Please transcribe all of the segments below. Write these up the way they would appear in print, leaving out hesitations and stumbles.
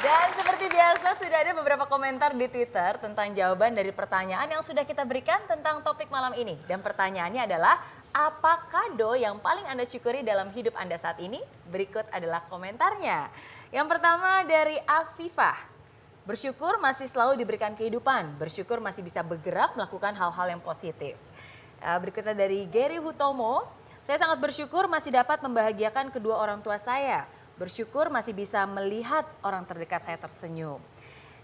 Dan seperti biasa sudah ada beberapa komentar di Twitter tentang jawaban dari pertanyaan yang sudah kita berikan tentang topik malam ini. Dan pertanyaannya adalah, apa kado yang paling Anda syukuri dalam hidup Anda saat ini? Berikut adalah komentarnya. Yang pertama dari Afifah. Bersyukur masih selalu diberikan kehidupan, bersyukur masih bisa bergerak melakukan hal-hal yang positif. Berikutnya dari Gary Hutomo, saya sangat bersyukur masih dapat membahagiakan kedua orang tua saya. Bersyukur masih bisa melihat orang terdekat saya tersenyum.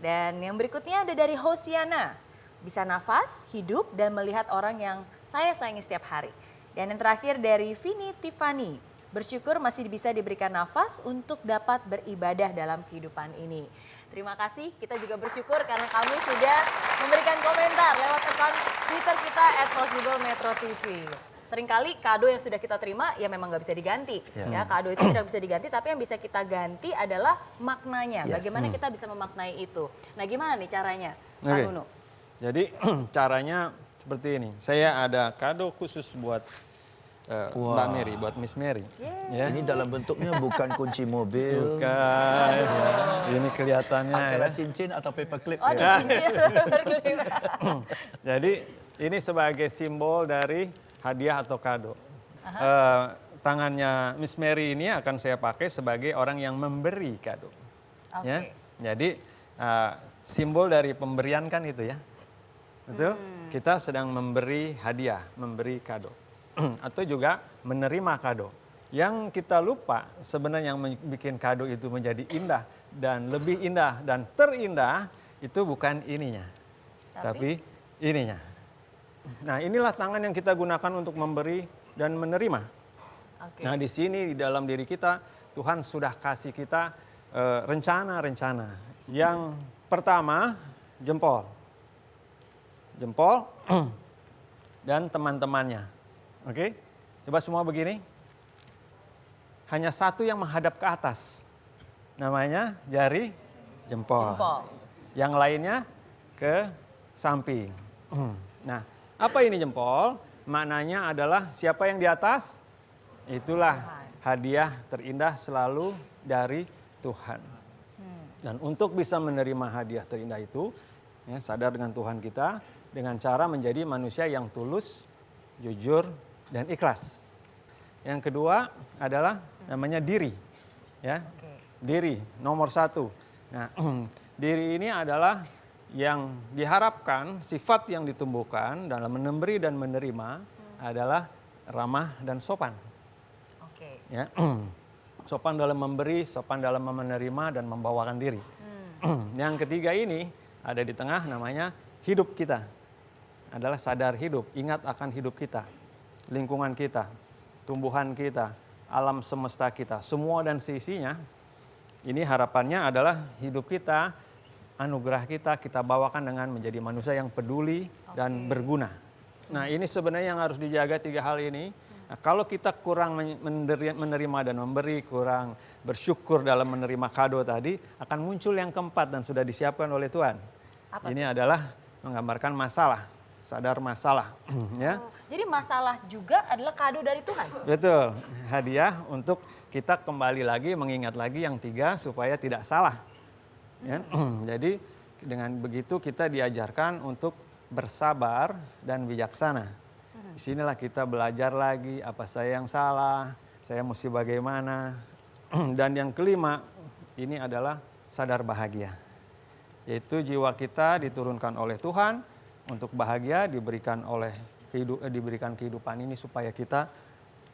Dan yang berikutnya ada dari Hosiana. Bisa nafas, hidup, dan melihat orang yang saya sayangi setiap hari. Dan yang terakhir dari Vini Tiffany. Bersyukur masih bisa diberikan nafas untuk dapat beribadah dalam kehidupan ini. Terima kasih, kita juga bersyukur karena kamu sudah memberikan komentar lewat akun Twitter kita @possiblemetrotv. Seringkali kado yang sudah kita terima ya memang nggak bisa diganti. Ya, kado itu tidak bisa diganti, tapi yang bisa kita ganti adalah maknanya. Bagaimana kita bisa memaknai itu. Nah, gimana nih caranya, Pak Nunu? Jadi caranya seperti ini. Saya ada kado khusus buat Mbak Mary, buat Miss Mary. Ya. Ini dalam bentuknya bukan kunci mobil. Bukan, ya. Ini kelihatannya. Antara cincin atau paperclip. Oh, Ya. cincin. Jadi ini sebagai simbol dari hadiah atau kado. Tangannya Miss Mary ini akan saya pakai sebagai orang yang memberi kado. Ya. Jadi simbol dari pemberian kan itu ya. Betul? Kita sedang memberi hadiah, memberi kado. Atau juga menerima kado. Yang kita lupa sebenarnya yang bikin kado itu menjadi indah dan lebih indah dan terindah itu bukan ininya. Tapi ininya. Nah, inilah tangan yang kita gunakan untuk memberi dan menerima. Nah, di sini di dalam diri kita Tuhan sudah kasih kita rencana-rencana. Yang pertama, jempol. Jempol dan teman-temannya. Oke? Coba semua begini. Hanya satu yang menghadap ke atas. Namanya jari jempol. Yang lainnya ke samping. Nah, apa ini jempol? Maknanya adalah siapa yang di atas? Itulah hadiah terindah selalu dari Tuhan. Dan untuk bisa menerima hadiah terindah itu, ya, sadar dengan Tuhan kita, dengan cara menjadi manusia yang tulus, jujur, dan ikhlas. Yang kedua adalah namanya diri. Ya, diri, nomor satu. Nah, diri ini adalah yang diharapkan sifat yang ditumbuhkan dalam memberi dan menerima adalah ramah dan sopan. Ya, sopan dalam memberi, sopan dalam menerima dan membawakan diri. Yang ketiga ini ada di tengah namanya hidup kita. Adalah sadar hidup, ingat akan hidup kita, lingkungan kita, tumbuhan kita, alam semesta kita, semua dan seisinya. Ini harapannya adalah hidup kita, anugerah kita bawakan dengan menjadi manusia yang peduli dan berguna. Nah, ini sebenarnya yang harus dijaga tiga hal ini. Nah, kalau kita kurang menerima dan memberi, kurang bersyukur dalam menerima kado tadi, akan muncul yang keempat dan sudah disiapkan oleh Tuhan. Ini adalah menggambarkan masalah, sadar masalah. Ya. Jadi masalah juga adalah kado dari Tuhan? Betul, hadiah untuk kita kembali lagi, mengingat lagi yang tiga supaya tidak salah. Ya. Jadi dengan begitu kita diajarkan untuk bersabar dan bijaksana. Disinilah kita belajar lagi apa saya yang salah, saya mesti bagaimana. Dan yang kelima ini adalah sadar bahagia. Yaitu jiwa kita diturunkan oleh Tuhan untuk bahagia, diberikan kehidupan ini supaya kita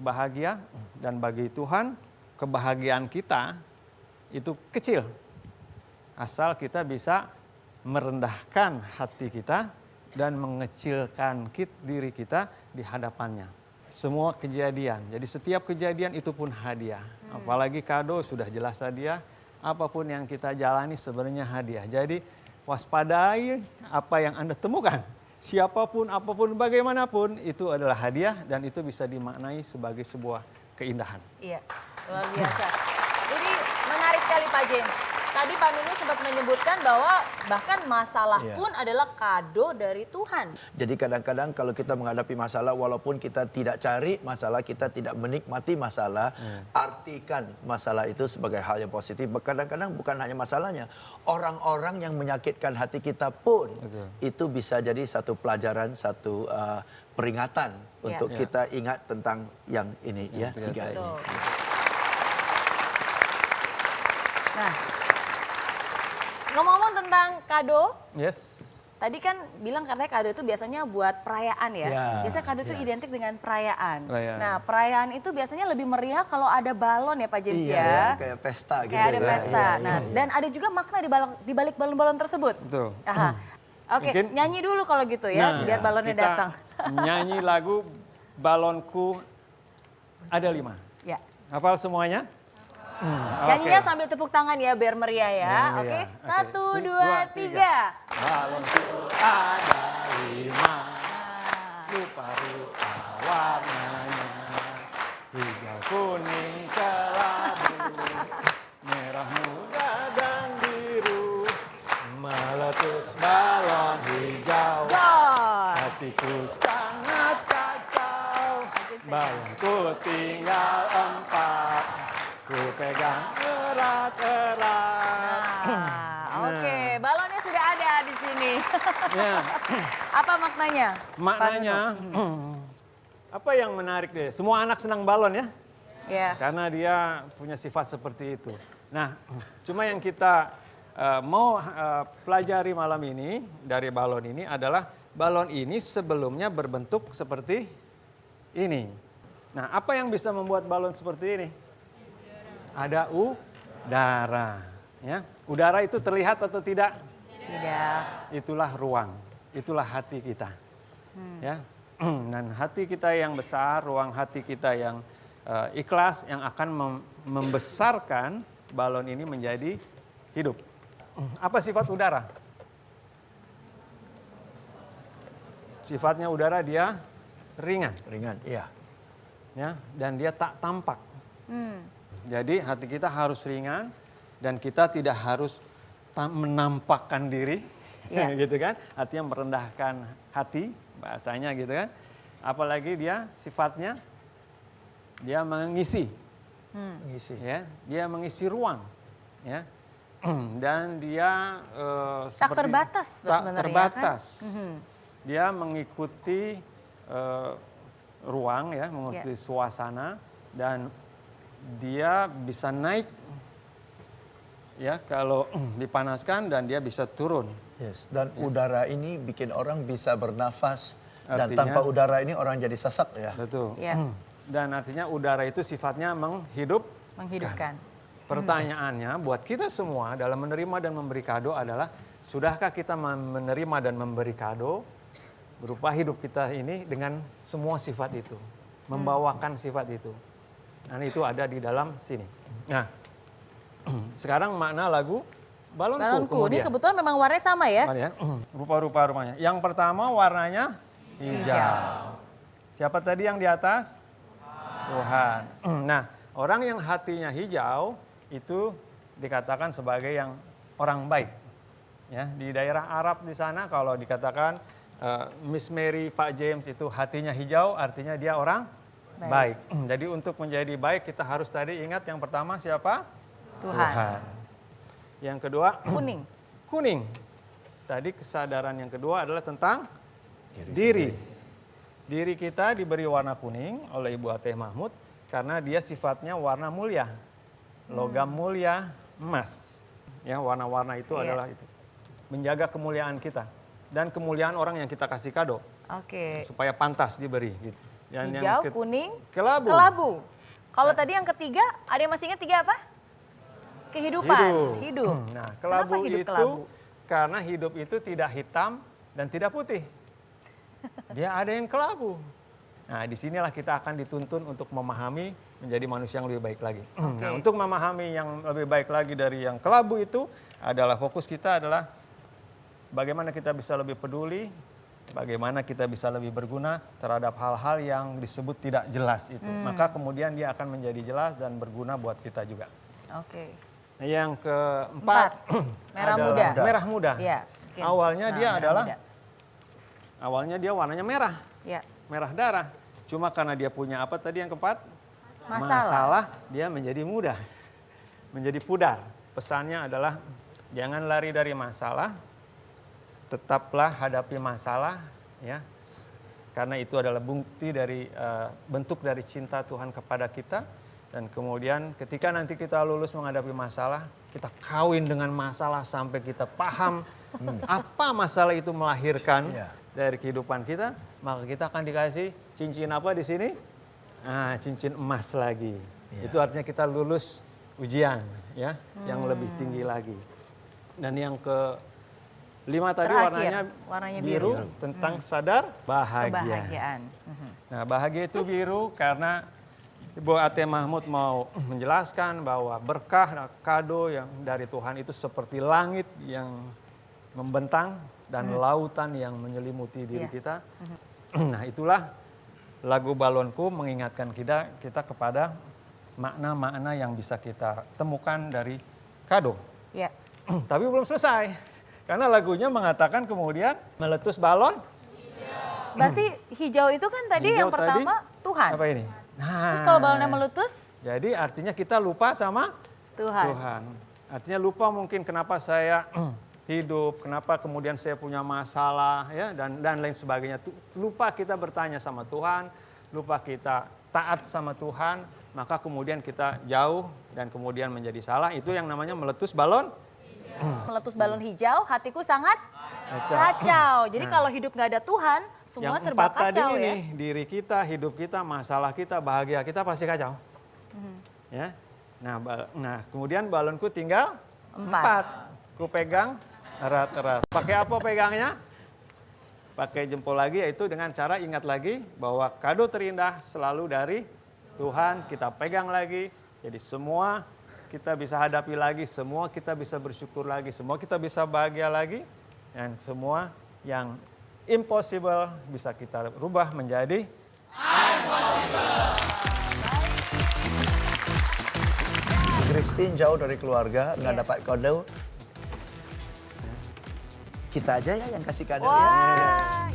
bahagia. Dan bagi Tuhan kebahagiaan kita itu kecil. Asal kita bisa merendahkan hati kita dan mengecilkan diri kita di hadapannya. Semua kejadian, jadi setiap kejadian itu pun hadiah. Apalagi kado sudah jelas hadiah, apapun yang kita jalani sebenarnya hadiah. Jadi waspadai apa yang Anda temukan. Siapapun, apapun, bagaimanapun itu adalah hadiah dan itu bisa dimaknai sebagai sebuah keindahan. Iya, luar biasa. Jadi menarik sekali Pak James. Tadi Pak Nunu sempat menyebutkan bahwa bahkan masalah pun adalah kado dari Tuhan. Jadi kadang-kadang kalau kita menghadapi masalah, walaupun kita tidak cari masalah, kita tidak menikmati masalah, arti artikan masalah itu sebagai hal yang positif. Kadang-kadang bukan hanya masalahnya, orang-orang yang menyakitkan hati kita pun itu bisa jadi satu pelajaran, satu peringatan untuk kita ingat tentang yang ini ya, tiga ini. Nah, ngomong-ngomong tentang kado, Yes. tadi kan bilang katanya kado itu biasanya buat perayaan ya. Ya, Biasanya kado itu identik dengan perayaan. Perayaan. Nah, perayaan itu biasanya lebih meriah kalau ada balon ya Pak James Iya, ya. kayak pesta gitu. Kayak ada ya. pesta. Iya, Nah, iya. dan ada juga makna di balik balon-balon tersebut. Betul. Aha. Oke, Mungkin- nyanyi dulu kalau gitu ya, Nah, biar balonnya kita datang. nyanyi lagu Balonku ada 5. Ya. Hafal semuanya? Nyanyinya sambil tepuk tangan ya biar meriah ya. Yang Oke, meriah. 1, Oke. 2, 3. Balonku ada 5, rupa-rupa warnanya, hijau, kuning, kelabu, merah muda dan biru, meletus balon hijau. Gol. Hatiku sangat kacau, balonku tinggal 4, ku pegang erat-erat. Oke, balonnya sudah ada di sini. Ya, Apa maknanya? maknanya, apa yang menarik deh? Semua anak senang balon ya, Ya. karena dia punya sifat seperti itu. Nah, cuma yang kita mau pelajari malam ini dari balon ini adalah balon ini sebelumnya berbentuk seperti ini. Nah, apa yang bisa membuat balon seperti ini? Ada udara. Ya, udara itu terlihat atau tidak? Tidak. Itulah ruang, itulah hati kita. Ya, dan hati kita yang besar, ruang hati kita yang ikhlas, yang akan membesarkan balon ini menjadi hidup. Apa sifat udara? Sifatnya udara dia ringan, Ringan, iya. ya, dan dia tak tampak. Jadi hati kita harus ringan dan kita tidak harus menampakkan diri, gitu kan? Artinya merendahkan hati, bahasanya gitu kan. Apalagi dia sifatnya dia mengisi, Ngisi. ya, dia mengisi ruang, ya, dan dia Tak terbatas tak sebenarnya, terbatas. kan? Dia mengikuti ruang, ya, mengikuti suasana, dan dia bisa naik, ya, kalau dipanaskan, dan dia bisa turun. Yes. Dan udara ini bikin orang bisa bernafas. Dan Artinya- tanpa udara ini orang jadi sesak ya. Betul. Ya. Dan artinya udara itu sifatnya Menghidupkan. Pertanyaannya buat kita semua dalam menerima dan memberi kado adalah, sudahkah kita menerima dan memberi kado berupa hidup kita ini dengan semua sifat itu, membawakan sifat itu. Nah, itu ada di dalam sini. Nah, sekarang makna lagu balonku. Balonku, ini kemudian. kebetulan memang warnanya sama ya. Ya, rupa-rupa rumahnya. Yang pertama warnanya hijau. Siapa tadi yang di atas? Tuhan. Nah, orang yang hatinya hijau itu dikatakan sebagai yang orang baik. Ya, di daerah Arab di sana kalau dikatakan Miss Mary, Pak James itu hatinya hijau, artinya dia orang baik. Jadi untuk menjadi baik kita harus tadi ingat yang pertama siapa? Tuhan. Yang kedua Kuning. kuning. Tadi kesadaran yang kedua adalah tentang diri. Diri kita diberi warna kuning oleh Ibu Ateh Mahmud karena dia sifatnya warna mulia. Logam mulia, emas. Ya, warna-warna itu adalah itu. Menjaga kemuliaan kita dan kemuliaan orang yang kita kasih kado Oke. supaya pantas diberi gitu. Dan Hijau, kuning, kelabu. Kalau tadi yang ketiga, ada yang masih ingat tiga apa? Kehidupan. Hidup. Nah, Kenapa kelabu hidup itu kelabu? karena hidup itu tidak hitam dan tidak putih. Dia ada yang kelabu. Nah, disinilah kita akan dituntun untuk memahami menjadi manusia yang lebih baik lagi. Nah, untuk memahami yang lebih baik lagi dari yang kelabu itu adalah fokus kita adalah bagaimana kita bisa lebih peduli, bagaimana kita bisa lebih berguna terhadap hal-hal yang disebut tidak jelas itu. Maka kemudian dia akan menjadi jelas dan berguna buat kita juga. Oke. Nah, yang keempat Merah adalah muda. merah muda. Iya. mungkin. Awalnya dia merah adalah muda. awalnya dia warnanya merah, Ya. merah darah. Cuma karena dia punya apa tadi yang keempat? Masalah. dia menjadi mudah, menjadi pudar. Pesannya adalah jangan lari dari masalah, tetaplah hadapi masalah, ya. Karena itu adalah bukti dari bentuk dari cinta Tuhan kepada kita. Dan kemudian ketika nanti kita lulus menghadapi masalah, kita kawin dengan masalah sampai kita paham apa masalah itu melahirkan dari kehidupan kita, maka kita akan dikasih cincin apa di sini? Nah, cincin emas lagi. Itu artinya kita lulus ujian, ya, yang lebih tinggi lagi. Dan yang kelima tadi Terakhir, warnanya biru, tentang sadar bahagia. Kebahagiaan. Nah, bahagia itu biru karena Ibu Ate Mahmud mau menjelaskan bahwa berkah kado yang dari Tuhan itu seperti langit yang membentang dan lautan yang menyelimuti diri kita. Nah, itulah lagu Balonku mengingatkan kita kepada makna-makna yang bisa kita temukan dari kado. Ya. Tapi belum selesai. Karena lagunya mengatakan kemudian meletus balon. Berarti hijau itu kan tadi Hijau yang pertama tadi, Tuhan. Apa ini? Nah, Terus kalau balonnya meletus, jadi artinya kita lupa sama Tuhan. Artinya lupa mungkin kenapa saya hidup, kenapa kemudian saya punya masalah, ya, dan lain sebagainya. Lupa kita bertanya sama Tuhan, lupa kita taat sama Tuhan, maka kemudian kita jauh dan kemudian menjadi salah. Itu yang namanya meletus balon. Meletus balon hijau, hatiku sangat kacau. Jadi kalau hidup nggak ada Tuhan, semua Yang serba empat tadi kacau ya. ini, diri kita, hidup kita, masalah kita, bahagia kita pasti kacau. Ya. Nah, kemudian balonku tinggal 4. Ku pegang erat-erat. Pakai apa pegangnya? Pakai jempol lagi, yaitu dengan cara ingat lagi bahwa kado terindah selalu dari Tuhan. Kita pegang lagi, jadi semua kita bisa hadapi lagi, semua kita bisa bersyukur lagi, semua kita bisa bahagia lagi. Dan semua yang impossible bisa kita rubah menjadi Christine jauh dari keluarga, nggak dapat kado. Kita aja ya yang kasih kado ya. Wah.